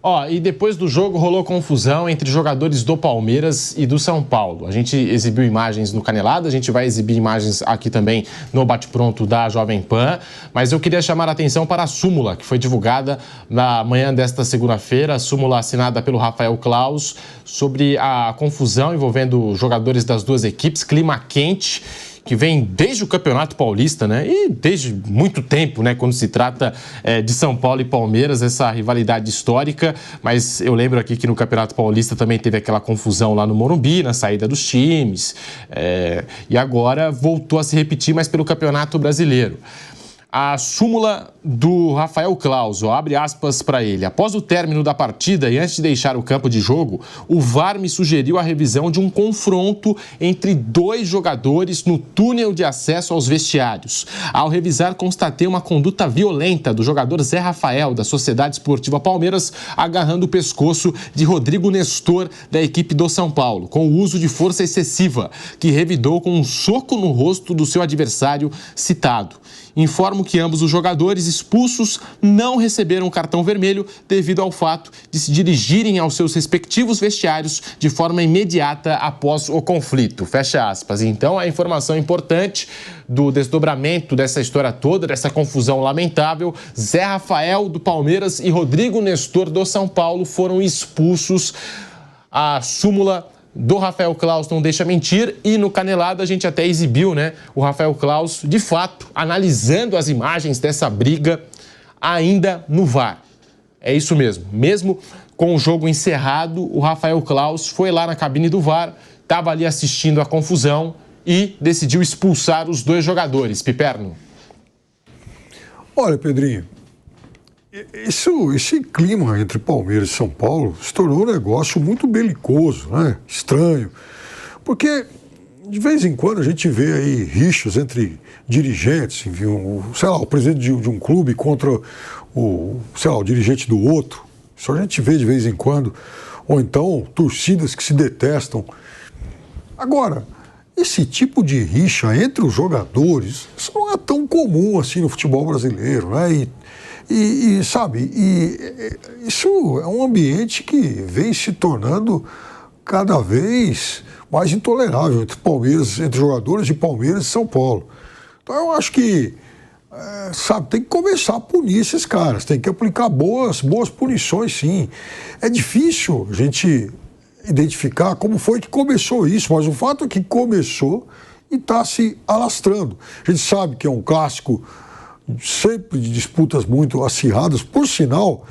Ó, e depois do jogo rolou confusão entre jogadores do Palmeiras e do São Paulo. A gente exibiu imagens no Canelada, a gente vai exibir imagens aqui também no Bate-Pronto da Jovem Pan, mas eu queria chamar a atenção para a súmula que foi divulgada na manhã desta segunda-feira, a súmula assinada pelo Rafael Claus, sobre a confusão envolvendo jogadores das duas equipes, clima quente, que vem desde o Campeonato Paulista, né? E desde muito tempo, né? Quando se trata de São Paulo e Palmeiras, essa rivalidade histórica. Mas eu lembro aqui que no Campeonato Paulista também teve aquela confusão lá no Morumbi, na saída dos times. E agora voltou a se repetir, mas pelo Campeonato Brasileiro. A súmula do Rafael Claus, abre aspas para ele. Após o término da partida e antes de deixar o campo de jogo, o VAR me sugeriu a revisão de um confronto entre dois jogadores no túnel de acesso aos vestiários. Ao revisar, constatei uma conduta violenta do jogador Zé Rafael, da Sociedade Esportiva Palmeiras, agarrando o pescoço de Rodrigo Nestor, da equipe do São Paulo, com o uso de força excessiva, que revidou com um soco no rosto do seu adversário citado. Informo que ambos os jogadores expulsos não receberam cartão vermelho devido ao fato de se dirigirem aos seus respectivos vestiários de forma imediata após o conflito. Fecha aspas. Então, a informação importante do desdobramento dessa história toda, dessa confusão lamentável, Zé Rafael do Palmeiras e Rodrigo Nestor do São Paulo foram expulsos. A súmula do Rafael Claus não deixa mentir, e no Canelada a gente até exibiu, né, o Rafael Claus, de fato, analisando as imagens dessa briga ainda no VAR. É isso mesmo. Mesmo com o jogo encerrado, o Rafael Claus foi lá na cabine do VAR, estava ali assistindo a confusão e decidiu expulsar os dois jogadores. Piperno. Olha, Pedrinho, esse clima entre Palmeiras e São Paulo se tornou um negócio muito belicoso, né? Estranho. Porque, de vez em quando, a gente vê aí rixas entre dirigentes, enfim, o presidente de um clube contra o dirigente do outro. Isso a gente vê de vez em quando. Ou então, torcidas que se detestam. Agora, esse tipo de rixa entre os jogadores, isso não é tão comum assim no futebol brasileiro, né? Isso é um ambiente que vem se tornando cada vez mais intolerável entre jogadores de Palmeiras e São Paulo. Então eu acho que, tem que começar a punir esses caras, tem que aplicar boas punições, sim. É difícil a gente identificar como foi que começou isso, mas o fato é que começou e está se alastrando. A gente sabe que é um clássico sempre de disputas muito acirradas. Por sinal,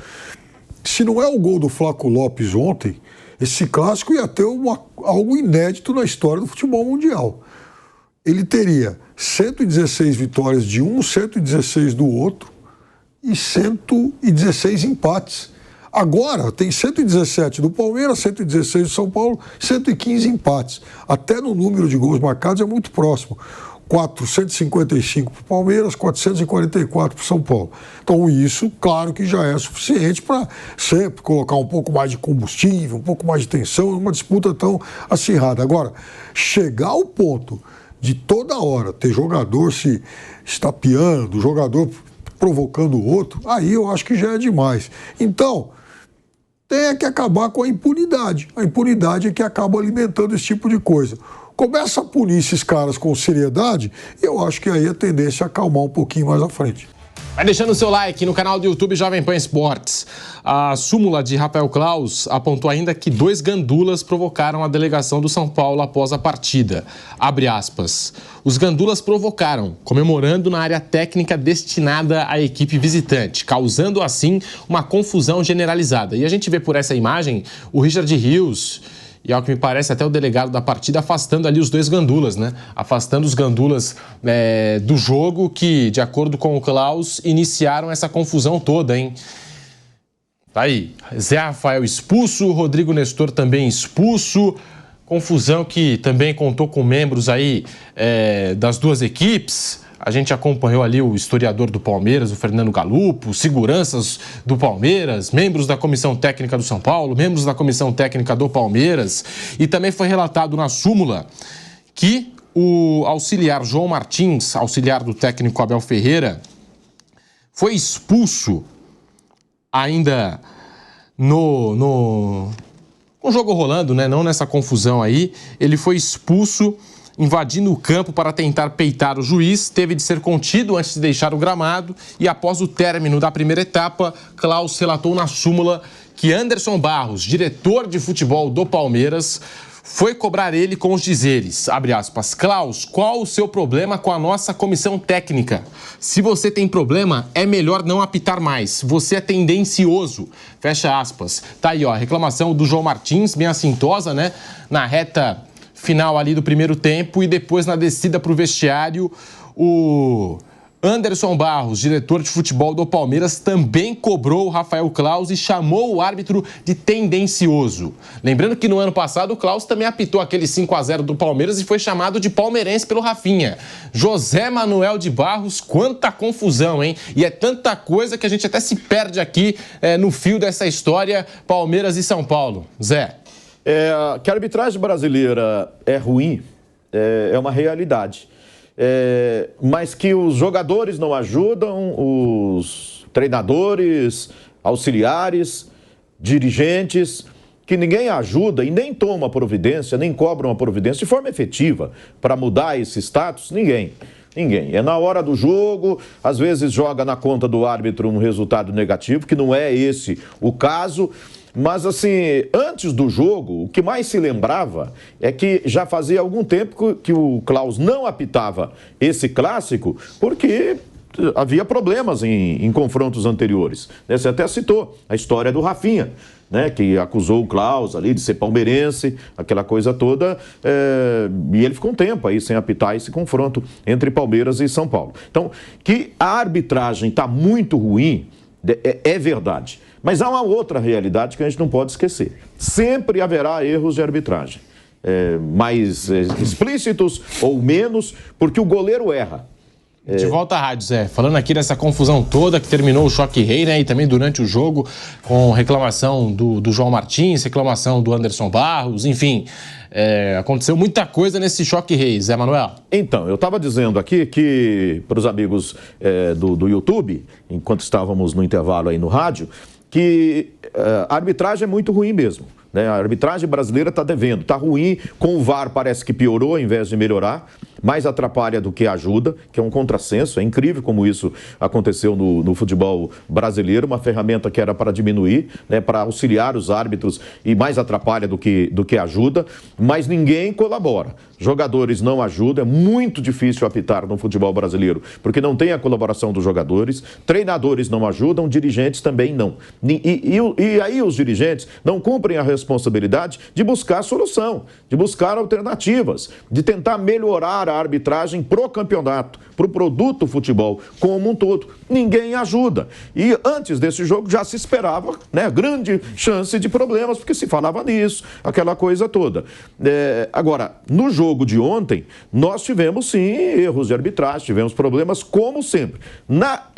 se não é o gol do Flaco Lopes ontem, esse clássico ia ter algo inédito na história do futebol mundial. Ele teria 116 vitórias de um, 116 do outro e 116 empates. Agora tem 117 do Palmeiras, 116 do São Paulo, 115 empates. Até no número de gols marcados é muito próximo. 455 para o Palmeiras, 444 para o São Paulo. Então isso, claro que já é suficiente para sempre colocar um pouco mais de combustível, um pouco mais de tensão numa disputa tão acirrada. Agora, chegar ao ponto de toda hora ter jogador se estapeando, jogador provocando o outro, aí eu acho que já é demais. Então, tem que acabar com a impunidade. A impunidade é que acaba alimentando esse tipo de coisa. Começa a punir esses caras com seriedade, e eu acho que aí a tendência é acalmar um pouquinho mais à frente. Vai deixando o seu like no canal do YouTube Jovem Pan Esportes. A súmula de Rafael Claus apontou ainda que 2 gandulas provocaram a delegação do São Paulo após a partida. Abre aspas. Os gandulas provocaram, comemorando na área técnica destinada à equipe visitante, causando assim uma confusão generalizada. E a gente vê por essa imagem o Richard Rios e, ao que me parece, até o delegado da partida afastando ali os 2 gandulas, né? Afastando os gandulas do jogo que, de acordo com o Claus, iniciaram essa confusão toda, hein? Tá aí, Zé Rafael expulso, Rodrigo Nestor também expulso. Confusão que também contou com membros aí das duas equipes. A gente acompanhou ali o historiador do Palmeiras, o Fernando Galupo, seguranças do Palmeiras, membros da comissão técnica do São Paulo, membros da comissão técnica do Palmeiras. E também foi relatado na súmula que o auxiliar João Martins, auxiliar do técnico Abel Ferreira, foi expulso ainda com o jogo rolando, né? Não nessa confusão aí, ele foi expulso invadindo o campo para tentar peitar o juiz, teve de ser contido antes de deixar o gramado e após o término da primeira etapa, Klaus relatou na súmula que Anderson Barros, diretor de futebol do Palmeiras, foi cobrar ele com os dizeres, abre aspas, Klaus, qual o seu problema com a nossa comissão técnica? Se você tem problema, é melhor não apitar mais. Você é tendencioso. Fecha aspas. Tá aí, ó, a reclamação do João Martins, bem assintosa, né? Na reta final ali do primeiro tempo e depois na descida para o vestiário, o Anderson Barros, diretor de futebol do Palmeiras, também cobrou o Rafael Klaus e chamou o árbitro de tendencioso. Lembrando que no ano passado o Klaus também apitou aquele 5-0 do Palmeiras e foi chamado de palmeirense pelo Rafinha. José Manuel de Barros, quanta confusão, hein? E é tanta coisa que a gente até se perde aqui no fio dessa história Palmeiras e São Paulo. Zé. Que a arbitragem brasileira é ruim, é uma realidade. Mas que os jogadores não ajudam, os treinadores, auxiliares, dirigentes, que ninguém ajuda e nem toma providência, nem cobra uma providência de forma efetiva para mudar esse status, ninguém. É na hora do jogo, às vezes joga na conta do árbitro um resultado negativo, que não é esse o caso. Mas, assim, antes do jogo, o que mais se lembrava é que já fazia algum tempo que o Klaus não apitava esse clássico, porque havia problemas em confrontos anteriores. Você até citou a história do Rafinha, né, que acusou o Klaus ali de ser palmeirense, aquela coisa toda, e ele ficou um tempo aí sem apitar esse confronto entre Palmeiras e São Paulo. Então, que a arbitragem está muito ruim, é verdade. Mas há uma outra realidade que a gente não pode esquecer. Sempre haverá erros de arbitragem. Mais explícitos ou menos, porque o goleiro erra. De volta à rádio, Zé. Falando aqui dessa confusão toda que terminou o Choque Rei, né? E também durante o jogo, com reclamação do João Martins, reclamação do Anderson Barros, enfim. Aconteceu muita coisa nesse Choque Rei, Zé Manuel. Então, eu estava dizendo aqui que, para os amigos do YouTube, enquanto estávamos no intervalo aí no rádio, que a arbitragem é muito ruim mesmo. Né? A arbitragem brasileira está devendo, está ruim, com o VAR parece que piorou ao invés de melhorar, mais atrapalha do que ajuda, que é um contrassenso, é incrível como isso aconteceu no futebol brasileiro, uma ferramenta que era para diminuir, né, para auxiliar os árbitros e mais atrapalha do que ajuda, mas ninguém colabora. Jogadores não ajudam, é muito difícil apitar no futebol brasileiro, porque não tem a colaboração dos jogadores, treinadores não ajudam, dirigentes também não. E aí os dirigentes não cumprem a responsabilidade de buscar solução, de buscar alternativas, de tentar melhorar a arbitragem pro campeonato, pro produto futebol como um todo. Ninguém ajuda. E antes desse jogo já se esperava, né, grande chance de problemas, porque se falava nisso, aquela coisa toda. Agora, no jogo de ontem, nós tivemos sim erros de arbitragem, tivemos problemas como sempre.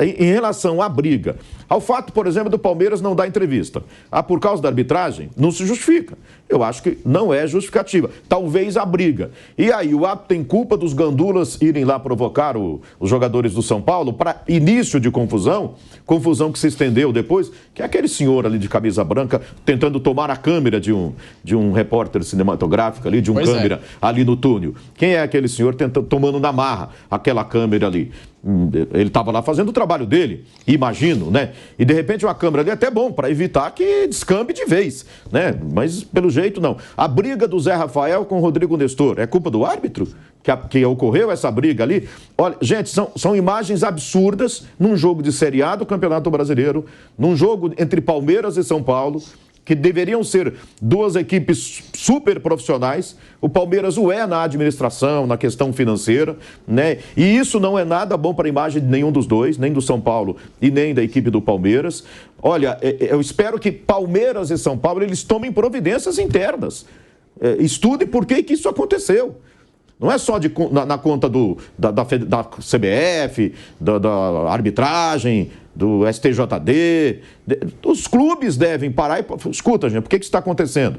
Em relação à briga, ao fato, por exemplo, do Palmeiras não dar entrevista, por causa da arbitragem, não se justifica. Eu acho que não é justificativa. Talvez a briga. E aí o árbitro tem culpa dos gandulas irem lá provocar os jogadores do São Paulo para início de confusão que se estendeu depois, que é aquele senhor ali de camisa branca tentando tomar a câmera de um repórter cinematográfico ali, de um câmera ali no túnel. Quem é aquele senhor tomando na marra aquela câmera ali? Ele estava lá fazendo o trabalho dele, imagino, né? E de repente uma câmera ali é até bom para evitar que descambe de vez, né? Mas pelo jeito não. A briga do Zé Rafael com o Rodrigo Nestor é culpa do árbitro? Que ocorreu essa briga ali? Olha, gente, são imagens absurdas num jogo de Série A do Campeonato Brasileiro, num jogo entre Palmeiras e São Paulo, que deveriam ser duas equipes super profissionais. O Palmeiras o é na administração, na questão financeira, né? E isso não é nada bom para a imagem de nenhum dos dois, nem do São Paulo e nem da equipe do Palmeiras. Olha, eu espero que Palmeiras e São Paulo eles tomem providências internas. Estudem por que isso aconteceu. Não é só na conta da CBF, da arbitragem, do STJD. Os clubes devem parar e... Escuta, gente, por que isso está acontecendo?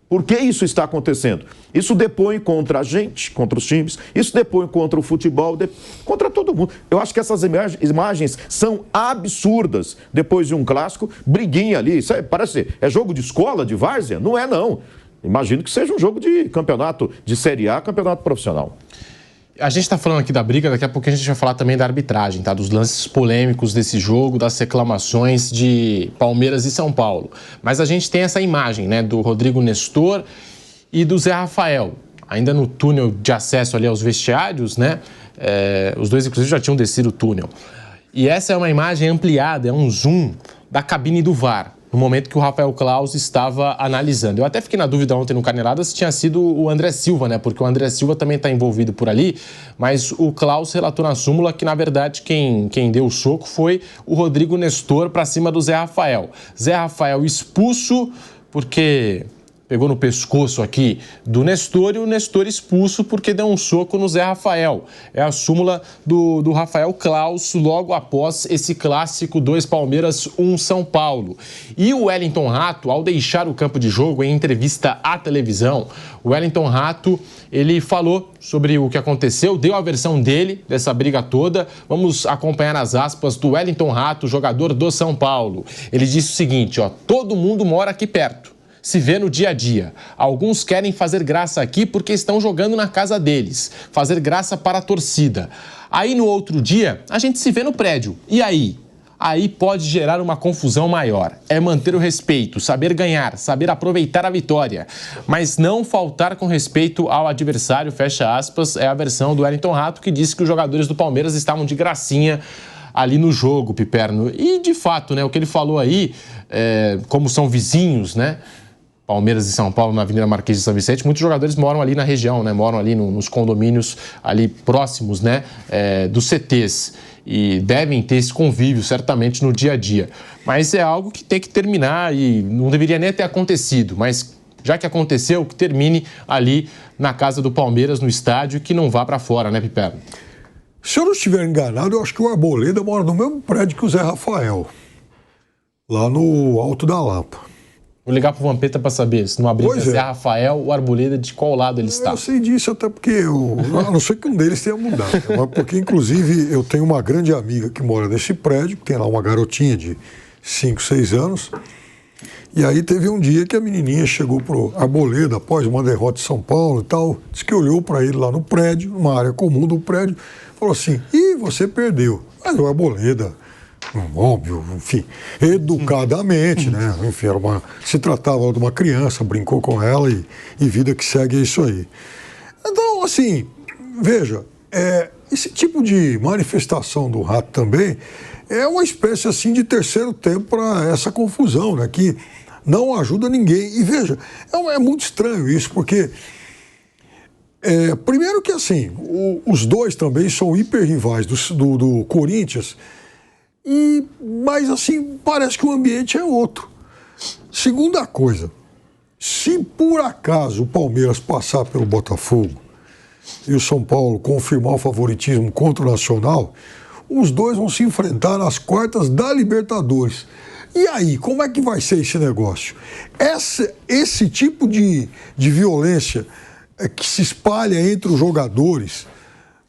Por que isso está acontecendo? Isso depõe contra a gente, contra os times, isso depõe contra o futebol, contra todo mundo. Eu acho que essas imagens são absurdas. Depois de um clássico, briguinha ali, isso parece, é jogo de escola, de várzea? Não é, não. Imagino que seja um jogo de campeonato de Série A, campeonato profissional. A gente está falando aqui da briga, daqui a pouco a gente vai falar também da arbitragem, tá? Dos lances polêmicos desse jogo, das reclamações de Palmeiras e São Paulo. Mas a gente tem essa imagem, né, do Rodrigo Nestor e do Zé Rafael, ainda no túnel de acesso ali aos vestiários, né? Os dois, inclusive, já tinham descido o túnel. E essa é uma imagem ampliada, é um zoom da cabine do VAR, no momento que o Rafael Claus estava analisando. Eu até fiquei na dúvida ontem no Canelada se tinha sido o André Silva, né? Porque o André Silva também está envolvido por ali, mas o Claus relatou na súmula que, na verdade, quem deu o soco foi o Rodrigo Nestor para cima do Zé Rafael. Zé Rafael expulso porque pegou no pescoço aqui do Nestor e o Nestor expulso porque deu um soco no Zé Rafael. É a súmula do Rafael Claus logo após esse clássico 2 Palmeiras, 1 São Paulo. E o Wellington Rato, ao deixar o campo de jogo em entrevista à televisão, o Wellington Rato, ele falou sobre o que aconteceu, deu a versão dele dessa briga toda. Vamos acompanhar as aspas do Wellington Rato, jogador do São Paulo. Ele disse o seguinte, ó: todo mundo mora aqui perto. Se vê no dia a dia. Alguns querem fazer graça aqui porque estão jogando na casa deles, fazer graça para a torcida. Aí no outro dia, a gente se vê no prédio. E aí? Aí pode gerar uma confusão maior. É manter o respeito, saber ganhar, saber aproveitar a vitória, mas não faltar com respeito ao adversário, fecha aspas, é a versão do Wellington Rato, que disse que os jogadores do Palmeiras estavam de gracinha ali no jogo, Piperno. E de fato, né, o que ele falou aí, como são vizinhos, né? Palmeiras e São Paulo, na Avenida Marquês de São Vicente, muitos jogadores moram ali na região, né? Moram ali nos condomínios ali próximos, né? Dos CTs. E devem ter esse convívio, certamente, no dia a dia. Mas é algo que tem que terminar e não deveria nem ter acontecido. Mas já que aconteceu, que termine ali na casa do Palmeiras, no estádio, e que não vá para fora, né, Piperno? Se eu não estiver enganado, eu acho que o Arboleda mora no mesmo prédio que o Zé Rafael, lá no Alto da Lapa. Vou ligar pro Vampeta para saber se não abrir Zé Rafael, o Arboleda, de qual lado ele está. Eu sei disso até porque, a não ser que um deles tenha mudado, mas porque, inclusive, eu tenho uma grande amiga que mora nesse prédio, que tem lá uma garotinha de 5, 6 anos, e aí teve um dia que a menininha chegou pro Arboleda, após uma derrota de São Paulo e tal, disse que olhou para ele lá no prédio, numa área comum do prédio, falou assim: ih, você perdeu. Mas o Arboleda, óbvio, enfim, educadamente, né? Enfim, se tratava de uma criança, brincou com ela e vida que segue é isso aí. Então, assim, veja, esse tipo de manifestação do Rato também é uma espécie, assim, de terceiro tempo para essa confusão, né? Que não ajuda ninguém. E veja, é muito estranho isso, porque primeiro que, assim, os dois também são hiperrivais do Corinthians. Mas, assim, parece que o ambiente é outro. Segunda coisa, se por acaso o Palmeiras passar pelo Botafogo e o São Paulo confirmar o favoritismo contra o Nacional, os dois vão se enfrentar nas quartas da Libertadores. E aí, como é que vai ser esse negócio? Esse tipo de violência que se espalha entre os jogadores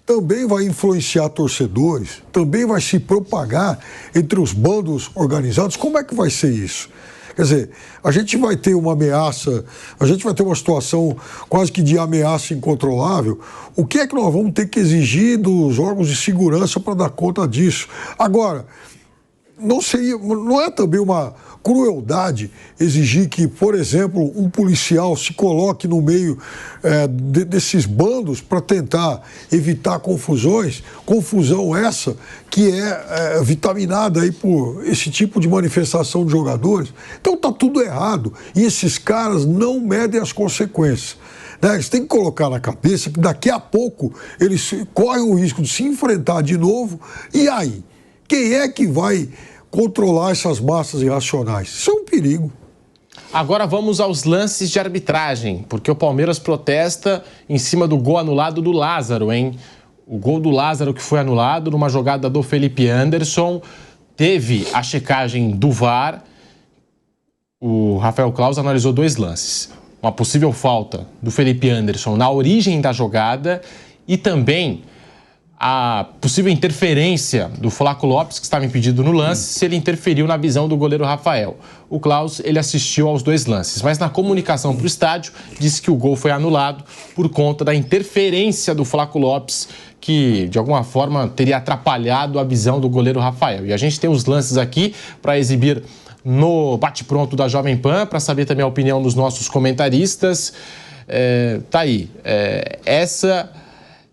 também vai influenciar torcedores, também vai se propagar entre os bandos organizados. Como é que vai ser isso? Quer dizer, a gente vai ter uma ameaça, a gente vai ter uma situação quase que de ameaça incontrolável. O que é que nós vamos ter que exigir dos órgãos de segurança para dar conta disso? Agora, não é também uma crueldade exigir que, por exemplo, um policial se coloque no meio desses bandos para tentar evitar confusões, confusão essa que é vitaminada aí por esse tipo de manifestação de jogadores. Então está tudo errado e esses caras não medem as consequências. Eles têm que colocar na cabeça que daqui a pouco eles correm o risco de se enfrentar de novo. E aí? Quem é que vai controlar essas massas irracionais? Isso é um perigo. Agora vamos aos lances de arbitragem, porque o Palmeiras protesta em cima do gol anulado do Lázaro, hein? O gol do Lázaro que foi anulado numa jogada do Felipe Anderson, teve a checagem do VAR. O Rafael Claus analisou 2 lances. uma possível falta do Felipe Anderson na origem da jogada e também a possível interferência do Flaco Lopes, que estava impedido no lance, se ele interferiu na visão do goleiro Rafael. O Klaus, ele assistiu aos 2 lances, mas na comunicação para o estádio disse que o gol foi anulado por conta da interferência do Flaco Lopes, que de alguma forma teria atrapalhado a visão do goleiro Rafael. E a gente tem os lances aqui para exibir no bate-pronto da Jovem Pan, para saber também a opinião dos nossos comentaristas. Tá aí. Essa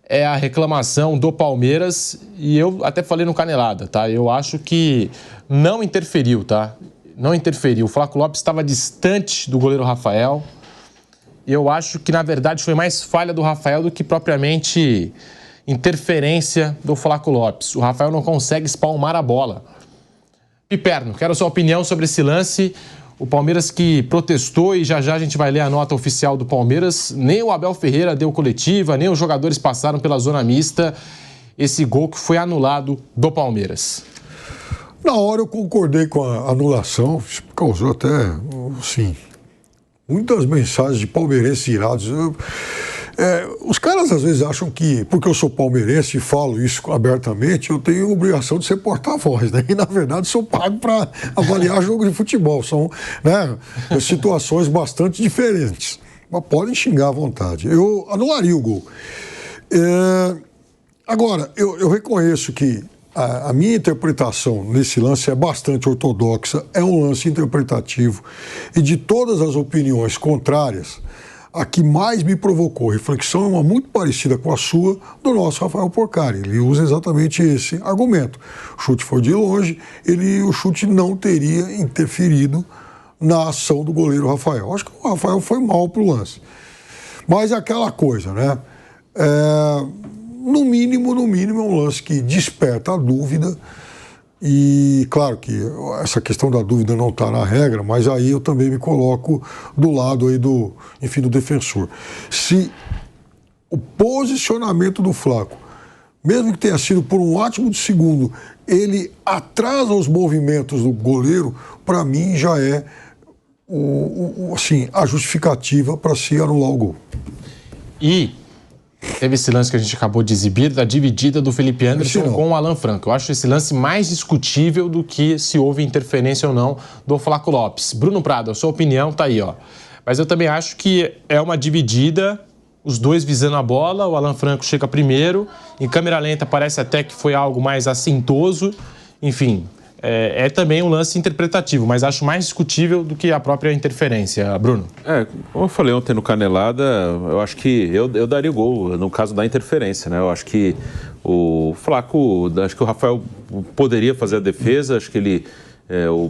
é a reclamação do Palmeiras e eu até falei no Canelada, tá? Eu acho que não interferiu, tá? Não interferiu. O Flaco Lopes estava distante do goleiro Rafael e eu acho que, na verdade, foi mais falha do Rafael do que propriamente interferência do Flaco Lopes. O Rafael não consegue espalmar a bola. Piperno, quero a sua opinião sobre esse lance. O Palmeiras que protestou e já a gente vai ler a nota oficial do Palmeiras. Nem o Abel Ferreira deu coletiva, nem os jogadores passaram pela zona mista. Esse gol que foi anulado do Palmeiras. Na hora eu concordei com a anulação, isso causou até, assim, muitas mensagens de palmeirenses irados. Os caras às vezes acham que, porque eu sou palmeirense e falo isso abertamente, eu tenho a obrigação de ser porta-voz, né? E na verdade sou pago para avaliar jogo de futebol. São, né, situações bastante diferentes. Mas podem xingar à vontade. Eu anularia o gol. Agora, eu reconheço que a minha interpretação nesse lance é bastante ortodoxa, é um lance interpretativo e de todas as opiniões contrárias, a que mais me provocou reflexão é uma muito parecida com a sua, do nosso Rafael Porcari. Ele usa exatamente esse argumento. O chute foi de longe, o chute não teria interferido na ação do goleiro Rafael. Acho que o Rafael foi mal pro lance. Mas é aquela coisa, né? No mínimo, é um lance que desperta a dúvida. E claro que essa questão da dúvida não está na regra, mas aí eu também me coloco do lado aí do defensor. Se o posicionamento do Flaco, mesmo que tenha sido por um átimo de segundo, ele atrasa os movimentos do goleiro, para mim já é assim, a justificativa para se anular o gol. E teve esse lance que a gente acabou de exibir, da dividida do Felipe Anderson com o Alan Franco. Eu acho esse lance mais discutível do que se houve interferência ou não do Flaco Lopes. Bruno Prado, a sua opinião tá aí, ó. Mas eu também acho que é uma dividida, os dois visando a bola, o Alan Franco chega primeiro, em câmera lenta parece até que foi algo mais assintoso, enfim. É também um lance interpretativo, mas acho mais discutível do que a própria interferência. Bruno? Como eu falei ontem no Canelada, eu acho que eu daria o gol no caso da interferência, né? Eu acho que o Flaco, acho que o Rafael poderia fazer a defesa, acho que ele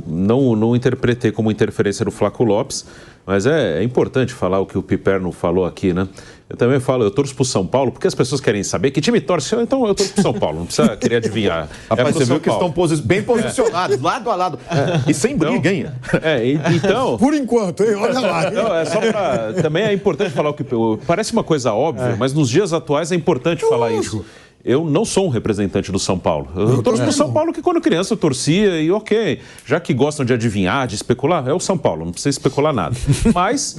não interpretei como interferência do Flaco Lopes, mas é importante falar o que o Piperno falou aqui, né? Eu também falo, eu torço pro São Paulo, porque as pessoas querem saber que time torce, então eu torço pro São Paulo, não precisa querer adivinhar. Rapaz, você viu que estão bem posicionados, lado a lado, e sem briga, hein? Então... Por enquanto, hein? Olha lá. Não, só pra... Também é importante falar o que... Parece uma coisa óbvia, mas nos dias atuais é importante falar isso. Eu não sou um representante do São Paulo. Eu torço pro São Paulo que quando criança eu torcia e ok, já que gostam de adivinhar, de especular, é o São Paulo, não precisa especular nada. Mas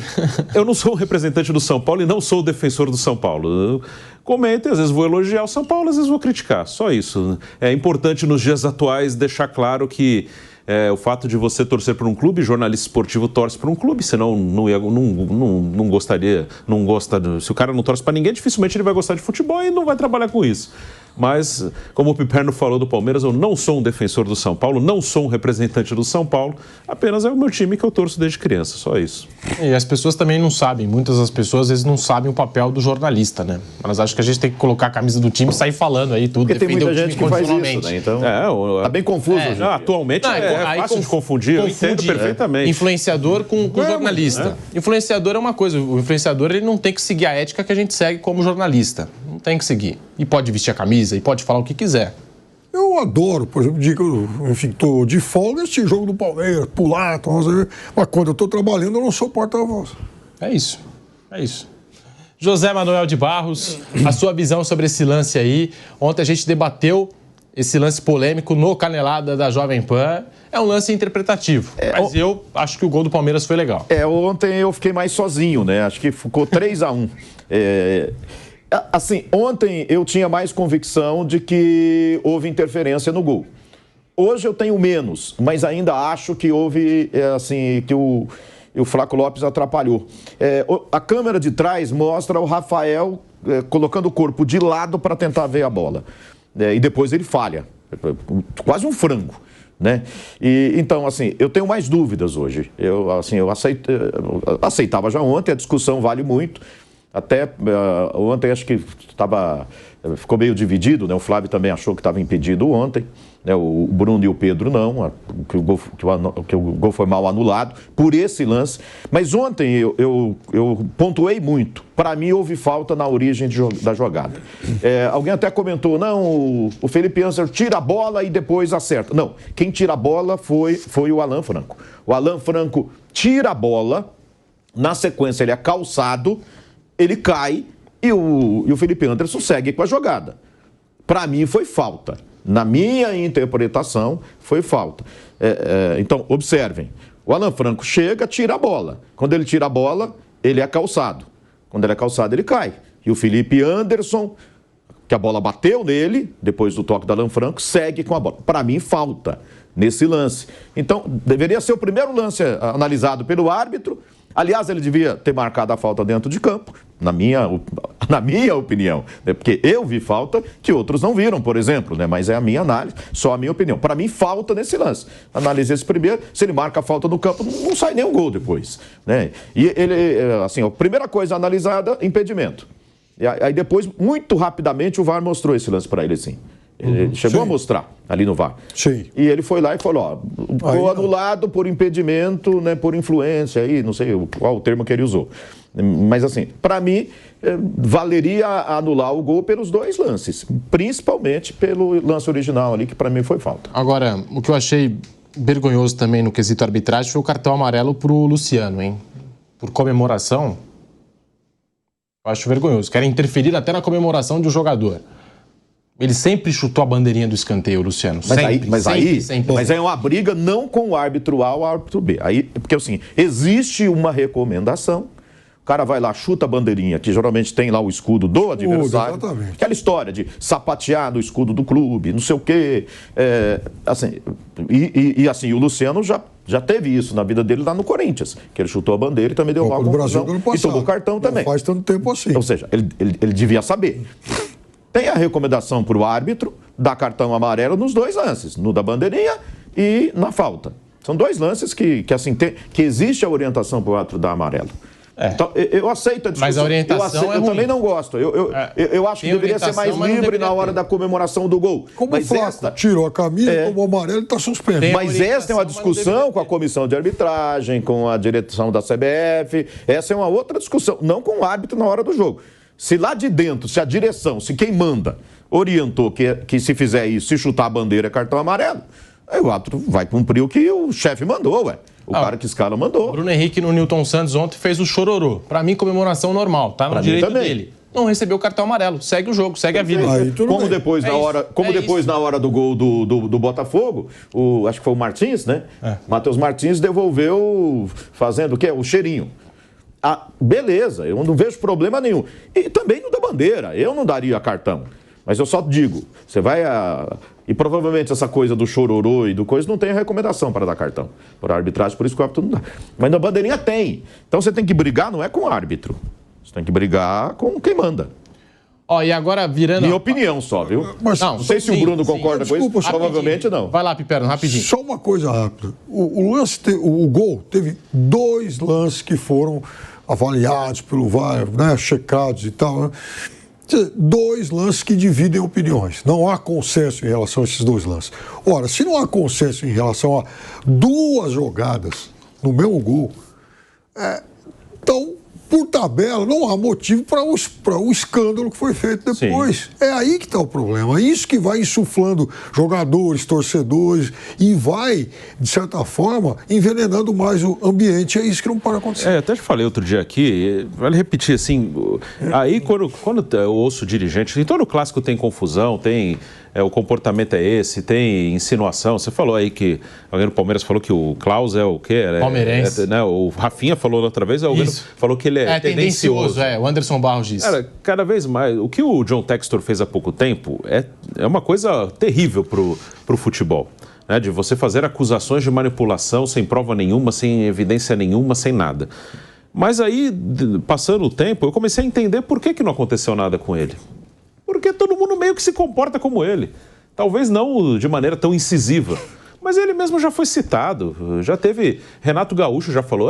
eu não sou um representante do São Paulo e não sou o defensor do São Paulo. Eu comento, às vezes vou elogiar o São Paulo, às vezes vou criticar, só isso. É importante nos dias atuais deixar claro que o fato de você torcer por um clube, jornalista esportivo torce por um clube, senão não gostaria, não gosta. Se o cara não torce para ninguém, dificilmente ele vai gostar de futebol e não vai trabalhar com isso. Mas, como o Piperno falou do Palmeiras, eu não sou um defensor do São Paulo, não sou um representante do São Paulo, apenas é o meu time que eu torço desde criança, só isso. E as pessoas também não sabem, muitas das pessoas às vezes não sabem o papel do jornalista, né? Elas acham que a gente tem que colocar a camisa do time e sair falando aí tudo, porque defender tem muita gente que faz isso, né? Então, tá bem confuso. Atualmente é fácil de confundir, eu entendo perfeitamente. Influenciador com jornalista. Influenciador é uma coisa, o influenciador ele não tem que seguir a ética que a gente segue como jornalista. Não tem que seguir. E pode vestir a camisa, e pode falar o que quiser. Eu adoro, por exemplo, estou de folga, este jogo do Palmeiras, pular, mas quando eu estou trabalhando eu não sou porta-voz. É isso. José Manuel de Barros, a sua visão sobre esse lance aí. Ontem a gente debateu esse lance polêmico no Canelada da Jovem Pan é um lance interpretativo. Mas eu acho que o gol do Palmeiras foi legal. Ontem eu fiquei mais sozinho, né? Acho que ficou 3-1. Assim, ontem eu tinha mais convicção de que houve interferência no gol. Hoje eu tenho menos, mas ainda acho que houve, assim, que o Flaco Lopes atrapalhou. A câmera de trás mostra o Rafael colocando o corpo de lado para tentar ver a bola. E depois ele falha. Quase um frango, né? Então, assim, eu tenho mais dúvidas hoje. Eu aceitava já ontem, a discussão vale muito. Até ontem acho que ficou meio dividido, né? O Flávio também achou que estava impedido ontem, né? O Bruno e o Pedro não, que o gol foi mal anulado por esse lance. Mas ontem eu pontuei muito. Para mim houve falta na origem da jogada. Alguém até comentou, não, o Felipe Anser tira a bola e depois acerta. Não, quem tira a bola foi o Alan Franco. O Alan Franco tira a bola, na sequência ele é calçado, ele cai e o Felipe Anderson segue com a jogada. Para mim foi falta. Na minha interpretação, foi falta. Então, observem. O Alan Franco chega, tira a bola. Quando ele tira a bola, ele é calçado. Quando ele é calçado, ele cai. E o Felipe Anderson, que a bola bateu nele, depois do toque do Alan Franco, segue com a bola. Para mim, falta nesse lance. Então, deveria ser o primeiro lance analisado pelo árbitro. Aliás, ele devia ter marcado a falta dentro de campo, na minha opinião, né? Porque eu vi falta que outros não viram, por exemplo, né? Mas é a minha análise, só a minha opinião. Para mim, falta nesse lance. Analisei esse primeiro, se ele marca a falta no campo, não sai nem um gol depois, né? E ele, assim, a primeira coisa analisada, impedimento. E aí depois, muito rapidamente, o VAR mostrou esse lance para ele, assim. Ele chegou a mostrar ali no VAR. Sim. E ele foi lá e falou, gol anulado por impedimento, né, por influência, aí, não sei qual o termo que ele usou. Mas assim, para mim, valeria anular o gol pelos dois lances, principalmente pelo lance original ali, que para mim foi falta. Agora, o que eu achei vergonhoso também no quesito arbitragem foi o cartão amarelo pro Luciano, hein? Por comemoração, eu acho vergonhoso. Querem interferir até na comemoração de um jogador. Ele sempre chutou a bandeirinha do escanteio, Luciano. Mas aí é uma briga não com o árbitro A ou o árbitro B. Porque assim, existe uma recomendação. O cara vai lá, chuta a bandeirinha, que geralmente tem lá o escudo do adversário. Exatamente. Aquela história de sapatear no escudo do clube, não sei o quê. Assim, o Luciano já teve isso na vida dele lá no Corinthians, que ele chutou a bandeira e também deu uma confusão e tomou cartão também. Não faz tanto tempo assim. Ou seja, ele devia saber. Tem a recomendação para o árbitro dar cartão amarelo nos dois lances, no da bandeirinha e na falta. São dois lances que existe a orientação para o árbitro dar amarelo. Então, eu aceito a discussão. Mas a orientação eu também não gosto. Eu acho que deveria ser mais livre na hora da comemoração do gol. Como o Flaco tirou a camisa, tomou amarelo e está suspenso. Mas esta é uma discussão com a comissão de arbitragem, com a direção da CBF. Essa é uma outra discussão, não com o árbitro na hora do jogo. Se lá de dentro, se a direção, se quem manda orientou que se fizer isso, se chutar a bandeira é cartão amarelo, aí o árbitro vai cumprir o que o chefe mandou, ué. O cara que escala mandou. Bruno Henrique no Newton Santos ontem fez o chororô. Pra mim, comemoração normal, tá no direito dele. Não recebeu o cartão amarelo. Segue o jogo, segue a vida. Como depois, na hora do gol do Botafogo, acho que foi o Martins, né? Matheus Martins devolveu fazendo o quê? O cheirinho. Beleza, eu não vejo problema nenhum. E também no da bandeira, eu não daria cartão. Mas eu só digo, você vai E provavelmente essa coisa do chororô e do coisa não tem a recomendação para dar cartão. Por arbitragem, por isso que o árbitro não dá. Mas na bandeirinha tem. Então você tem que brigar, não é com o árbitro. Você tem que brigar com quem manda. E agora virando... Minha opinião só, viu? Mas, não sei se o Bruno concorda com isso, provavelmente não. Vai lá, Piperno, rapidinho. Só uma coisa rápida. O gol teve 2 lances que foram avaliados pelo VAR, né, checados e tal, né? 2 lances que dividem opiniões. Não há consenso em relação a esses 2 lances. Ora, se não há consenso em relação a 2 jogadas no mesmo gol, então, por tabela, não há motivo para o escândalo que foi feito depois. Sim. É aí que está o problema. É isso que vai insuflando jogadores, torcedores e vai, de certa forma, envenenando mais o ambiente. É isso que não para acontecer. Até te falei outro dia aqui, vale repetir assim, aí quando eu ouço dirigente, em todo clássico tem confusão, tem o comportamento é esse, tem insinuação. Você falou aí que alguém do Palmeiras falou que o Klaus é o quê? Palmeirense. Né? O Rafinha falou outra vez, alguém falou que ele é tendencioso. O Anderson Barros disse. Cara, cada vez mais. O que o John Textor fez há pouco tempo é uma coisa terrível pro futebol. Né? De você fazer acusações de manipulação sem prova nenhuma, sem evidência nenhuma, sem nada. Mas aí, passando o tempo, eu comecei a entender por que não aconteceu nada com ele. Porque todo mundo meio que se comporta como ele. Talvez não de maneira tão incisiva. Mas ele mesmo já foi citado. Já teve... Renato Gaúcho já falou,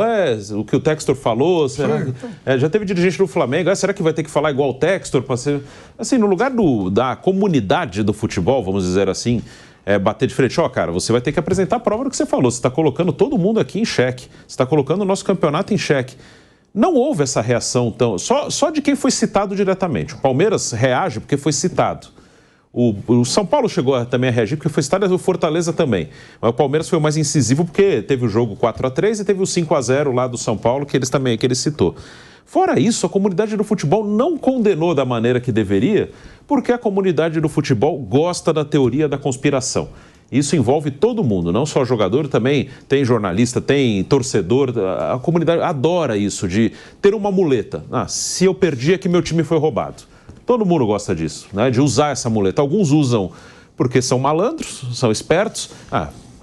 o que o Textor falou... já teve dirigente do Flamengo, será que vai ter que falar igual o Textor? Para ser... Assim, no lugar da comunidade do futebol, vamos dizer assim... bater de frente, cara, você vai ter que apresentar a prova do que você falou. Você está colocando todo mundo aqui em xeque. Você está colocando o nosso campeonato em xeque. Não houve essa reação só de quem foi citado diretamente. O Palmeiras reage porque foi citado. O São Paulo chegou também a reagir porque foi citado, e o Fortaleza também. Mas o Palmeiras foi o mais incisivo porque teve o jogo 4-3 e teve o 5-0 lá do São Paulo que ele citou. Fora isso, a comunidade do futebol não condenou da maneira que deveria, porque a comunidade do futebol gosta da teoria da conspiração. Isso envolve todo mundo, não só jogador, também tem jornalista, tem torcedor. A comunidade adora isso, de ter uma muleta. Se eu perdi é que meu time foi roubado. Todo mundo gosta disso, né? De usar essa muleta. Alguns usam porque são malandros, são espertos.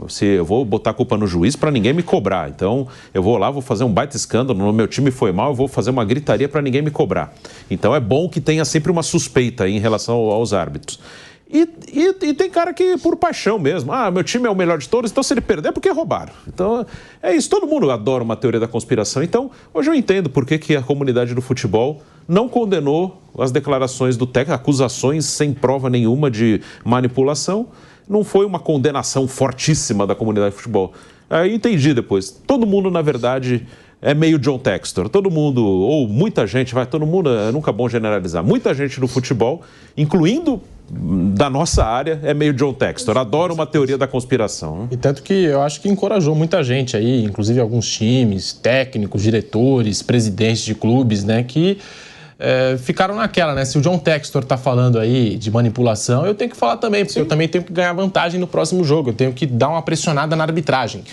Se eu vou botar a culpa no juiz para ninguém me cobrar. Então, eu vou lá, vou fazer um baita escândalo, meu time foi mal, eu vou fazer uma gritaria para ninguém me cobrar. Então, é bom que tenha sempre uma suspeita aí em relação aos árbitros. E tem cara que, por paixão mesmo, meu time é o melhor de todos, então se ele perder é porque roubaram. Então, é isso, todo mundo adora uma teoria da conspiração. Então, hoje eu entendo por que a comunidade do futebol não condenou as declarações do técnico, acusações sem prova nenhuma de manipulação. Não foi uma condenação fortíssima da comunidade de futebol. Aí entendi depois. Todo mundo, na verdade, é meio John Textor. Todo mundo, ou muita gente, todo mundo, é nunca bom generalizar. Muita gente do futebol, incluindo da nossa área, é meio John Textor. Adora uma teoria da conspiração. E tanto que eu acho que encorajou muita gente aí, inclusive alguns times, técnicos, diretores, presidentes de clubes, né, que ficaram naquela, né? Se o John Textor tá falando aí de manipulação, eu tenho que falar também, porque eu também tenho que ganhar vantagem no próximo jogo, eu tenho que dar uma pressionada na arbitragem.